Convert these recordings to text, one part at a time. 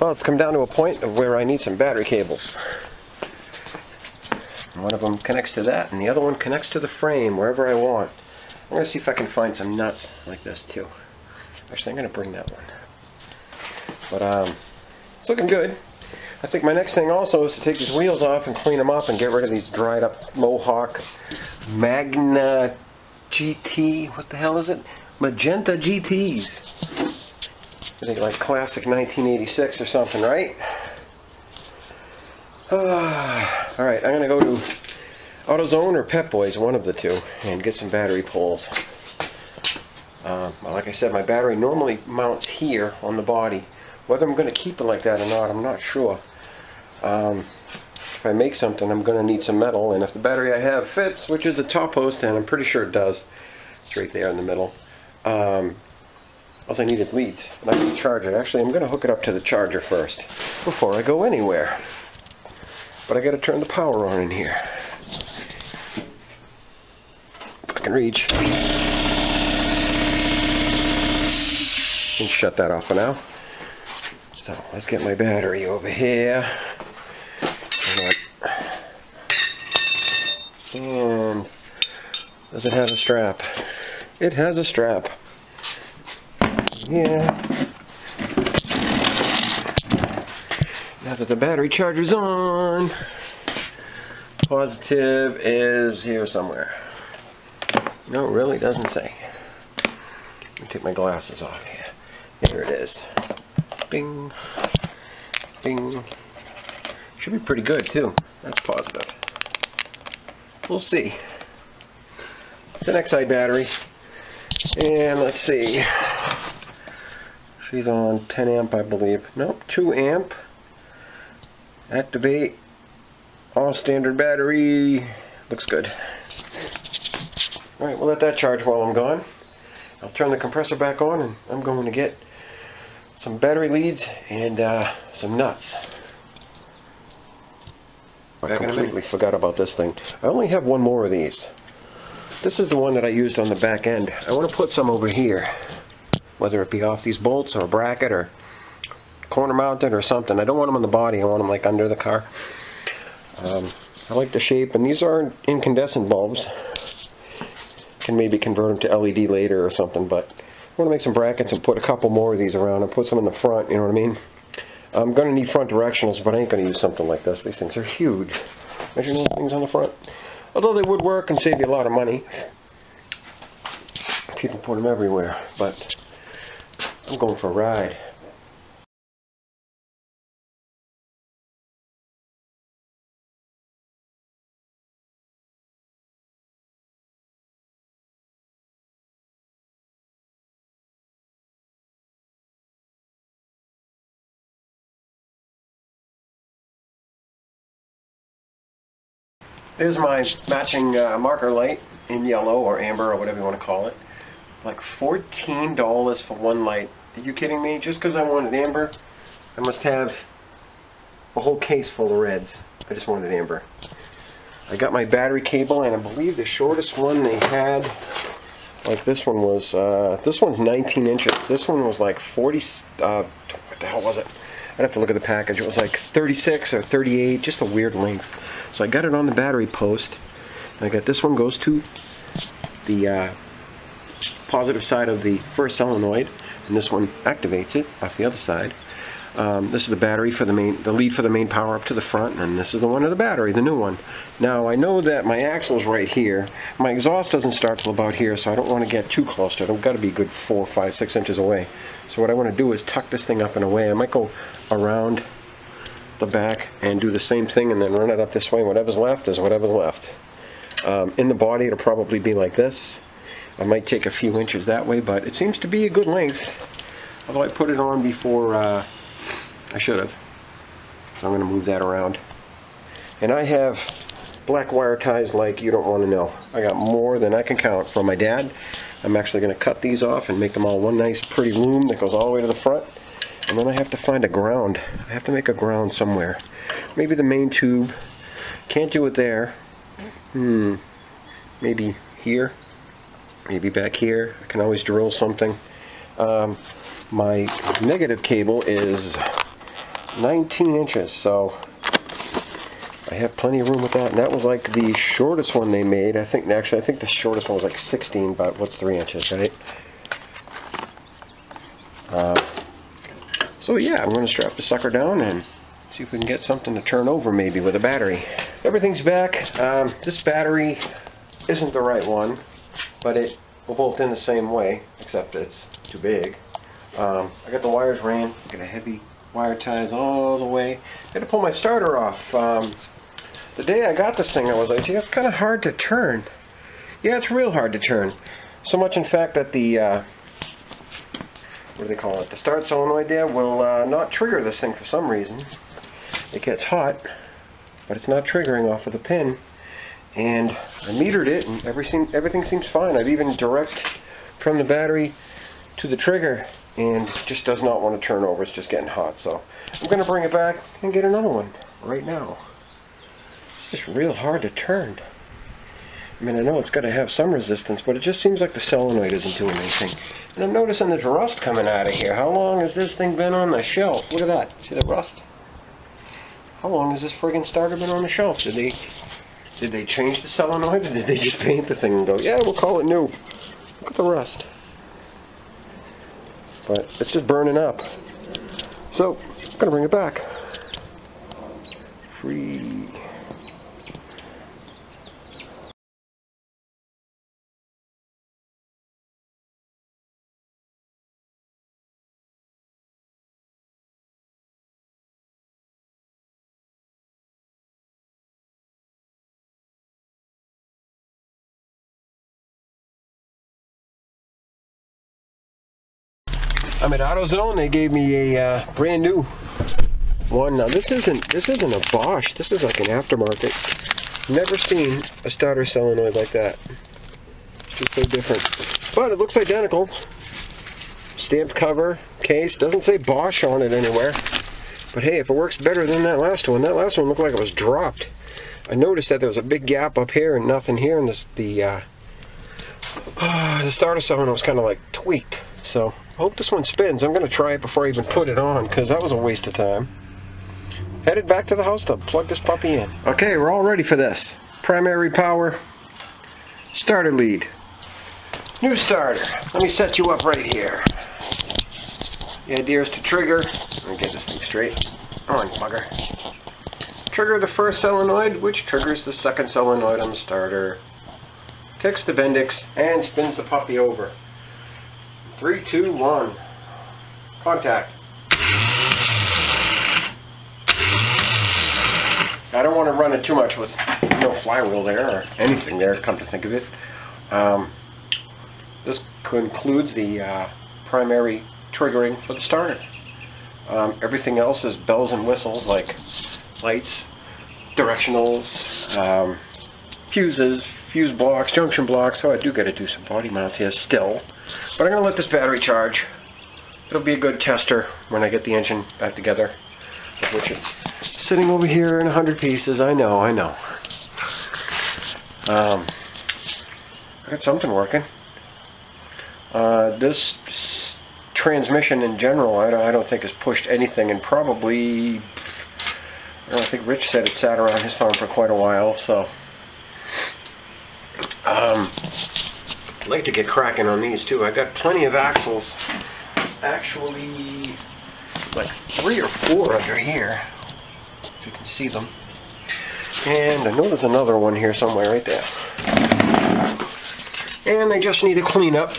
Well, it's come down to a point of where I need some battery cables. One of them connects to that, and the other one connects to the frame, wherever I want. I'm going to see if I can find some nuts like this, too. Actually, I'm going to bring that one. But, it's looking good. I think my next thing also is to take these wheels off and clean them up and get rid of these dried up Mohawk Magna GT, what the hell is it? Magenta GTs. I think like classic 1986 or something, right? Alright, I'm going to go to AutoZone or Pep Boys, one of the two, and get some battery poles. Well, like I said, my battery normally mounts here on the body. Whether I'm going to keep it like that or not, I'm not sure. If I make something, I'm going to need some metal, and if the battery I have fits, which is a top post, and I'm pretty sure it does, it's right there in the middle, all I need is leads, and I can charge it. Actually, I'm going to hook it up to the charger first, before I go anywhere. But I got to turn the power on in here. If I can reach. Can shut that off for now. So let's get my battery over here. And does it have a strap? It has a strap. Yeah. Now that the battery charger's on, positive is here somewhere. No, it really doesn't say. Let me take my glasses off here. Here it is. Bing. Bing. Should be pretty good too. That's positive. We'll see. It's an XI battery. And let's see. She's on 10 amp, I believe. Nope, 2 amp. Activate. All standard battery. Looks good. Alright, we'll let that charge while I'm gone. I'll turn the compressor back on and I'm going to get some battery leads and some nuts. I completely forgot about this thing. I only have one more of these. This is the one that I used on the back end. I want to put some over here. Whether it be off these bolts or a bracket or corner mounted or something. I don't want them on the body. I want them like under the car. I like the shape, and these are incandescent bulbs. Can maybe convert them to LED later or something, but I want to make some brackets and put a couple more of these around and put some in the front, you know what I mean? I'm going to need front directionals, but I ain't going to use something like this. These things are huge. Imagine those things on the front. Although they would work and save you a lot of money. People put them everywhere, but I'm going for a ride. There's my matching marker light in yellow or amber or whatever you want to call it. Like $14 for one light. Are you kidding me? Just because I wanted amber, I must have a whole case full of reds. I just wanted amber. I got my battery cable, and I believe the shortest one they had, like this one was, this one's 19 inches. This one was like 40, what the hell was it? I'd have to look at the package. It was like 36 or 38, just a weird length. So I got it on the battery post. I got this one goes to the positive side of the first solenoid, and this one activates it off the other side. This is the battery for the lead for the main power up to the front, and this is the one of the battery, the new one. Now I know that my axle's right here. My exhaust doesn't start till about here, so I don't want to get too close to it. I've got to be a good 4, 5, 6 inches away. So what I want to do is tuck this thing up in a way. I might go around the back and do the same thing and then run it up this way. Whatever's left is whatever's left. In the body it'll probably be like this. I might take a few inches that way, but it seems to be a good length. Although I put it on before I should have. So I'm going to move that around. And I have black wire ties like you don't want to know. I got more than I can count from my dad. I'm actually going to cut these off and make them all one nice pretty loom that goes all the way to the front. And then I have to find a ground. I have to make a ground somewhere. Maybe the main tube. Can't do it there. Maybe here. Maybe back here. I can always drill something. My negative cable is 19 inches, so I have plenty of room with that. And that was like the shortest one they made. I think the shortest one was like 16, but what's 3 inches, right? So yeah, I'm going to strap the sucker down and see if we can get something to turn over maybe with a battery. Everything's back. This battery isn't the right one, but it will bolt in the same way, except it's too big. I got the wires ran, got a heavy wire ties all the way. I had to pull my starter off. The day I got this thing, I was like, gee, it's kind of hard to turn. Yeah, it's real hard to turn. So much, in fact, that the what do they call it? The start solenoid there will not trigger this thing for some reason. It gets hot, but it's not triggering off of the pin. And I metered it, and everything seems fine. I've even direct from the battery to the trigger, and it just does not want to turn over. It's just getting hot. So I'm going to bring it back and get another one right now. It's just real hard to turn. I mean, I know it's got to have some resistance, but it just seems like the solenoid isn't doing anything. And I'm noticing there's rust coming out of here. How long has this thing been on the shelf? Look at that. See the rust? How long has this friggin' starter been on the shelf? Did they change the solenoid, or did they just paint the thing and go, yeah, we'll call it new? Look at the rust. But it's just burning up. So, I'm going to bring it back. Free. I'm at AutoZone. They gave me a brand new one. Now this isn't a Bosch. This is like an aftermarket. Never seen a starter solenoid like that. It's just so different. But it looks identical. Stamped cover, case. Doesn't say Bosch on it anywhere. But hey, if it works better than that last one looked like it was dropped. I noticed that there was a big gap up here and nothing here, and the starter solenoid was kind of like tweaked. So I hope this one spins. I'm going to try it before I even put it on, because that was a waste of time. Headed back to the house to plug this puppy in. Okay, we're all ready for this. Primary power, starter lead, new starter. Let me set you up right here. The idea is to trigger, let me get this thing straight. Come on, bugger. Trigger the first solenoid, which triggers the second solenoid on the starter. Kicks the Bendix and spins the puppy over. 3, 2, 1. Contact. I don't want to run it too much with no flywheel there or anything there, come to think of it. This concludes the primary triggering for the starter. Everything else is bells and whistles, like lights, directionals, fuses, fuse blocks, junction blocks. So I do got to do some body mounts here still. But I'm going to let this battery charge. It'll be a good tester when I get the engine back together, of which it's sitting over here in 100 pieces. I know. I got something working. This transmission in general, I don't think has pushed anything, and probably, I think Rich said it sat around his farm for quite a while, so I'd like to get cracking on these too. I got plenty of axles. There's actually like 3 or 4 under here, if you can see them. And I know there's another one here somewhere right there. And they just need a cleanup.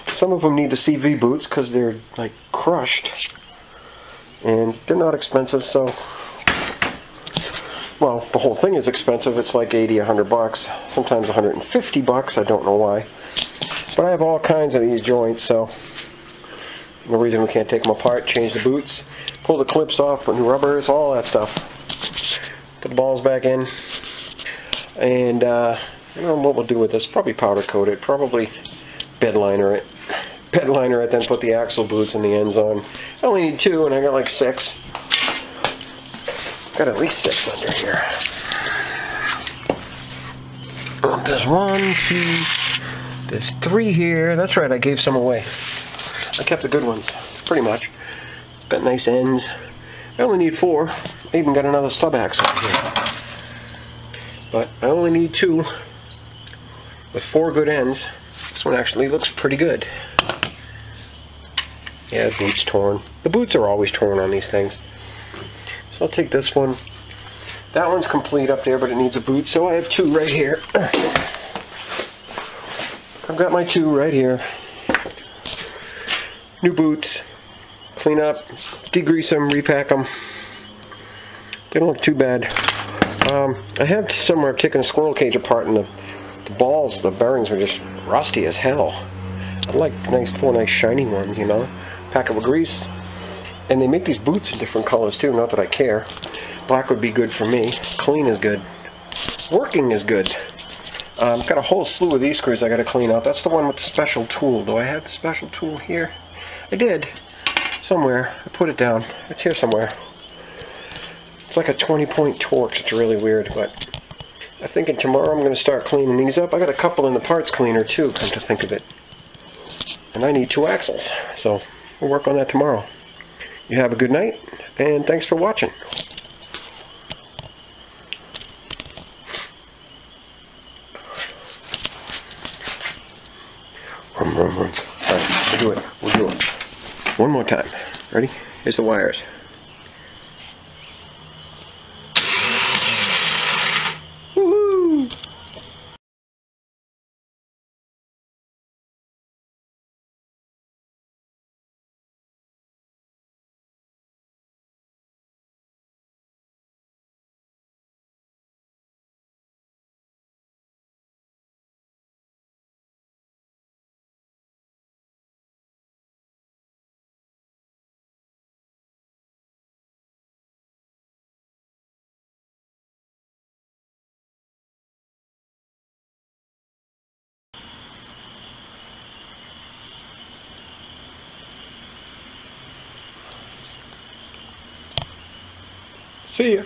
Some of them need the CV boots because they're like crushed. And they're not expensive, so, well, the whole thing is expensive. It's like 80, 100 bucks, sometimes 150 bucks. I don't know why. But I have all kinds of these joints, so no reason we can't take them apart, change the boots, pull the clips off, put new rubbers, all that stuff. Put the balls back in. And I don't know what we'll do with this. Probably powder coat it, probably bed liner it. Then put the axle boots in the end zone. I only need 2, and I got like 6. Got at least 6 under here. There's 1, 2, there's 3 here. That's right, I gave some away. I kept the good ones, pretty much. Got nice ends. I only need 4. I even got another stub axle here. But I only need 2 with 4 good ends. This one actually looks pretty good. Yeah, the boot's torn. The boots are always torn on these things. So I'll take this one. That one's complete up there, but it needs a boot, so I have 2 right here. I've got my 2 right here. New boots. Clean up, degrease them, repack them. They don't look too bad. I have somewhere taken a squirrel cage apart, and the balls, the bearings were just rusty as hell. I'd like 4 nice shiny ones, you know. Pack them with grease. And they make these boots in different colors too, not that I care. Black would be good for me. Clean is good. Working is good. I've got a whole slew of these screws I got to clean up. That's the one with the special tool. Do I have the special tool here? I did. Somewhere. I put it down. It's here somewhere. It's like a 20-point Torx. It's really weird, but I'm thinking tomorrow I'm going to start cleaning these up. I got a couple in the parts cleaner too, come to think of it. And I need 2 axles. So we'll work on that tomorrow. You have a good night, and thanks for watching. Alright, we'll do it. One more time. Ready? Here's the wires. Woohoo! See ya.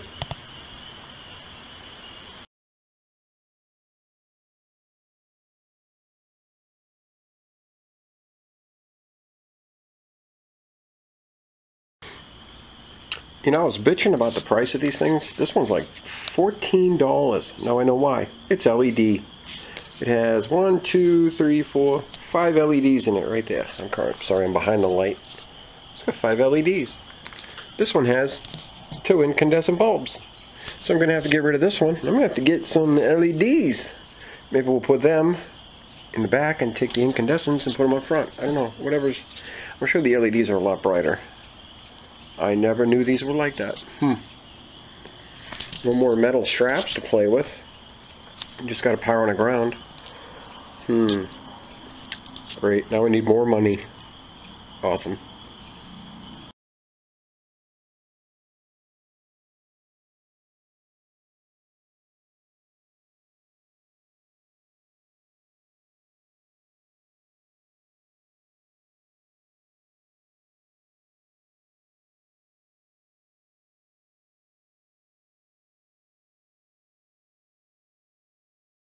You know, I was bitching about the price of these things. This one's like $14. Now I know why. It's LED. It has 1, 2, 3, 4, 5 LEDs in it right there. Sorry, I'm behind the light. It's got 5 LEDs. This one has 2 incandescent bulbs. So I'm going to have to get rid of this one. I'm going to have to get some LEDs. Maybe we'll put them in the back and take the incandescents and put them up front. I don't know. Whatever's. I'm sure the LEDs are a lot brighter. I never knew these were like that. No more metal straps to play with. You just got to power on the ground. Great. Now we need more money. Awesome.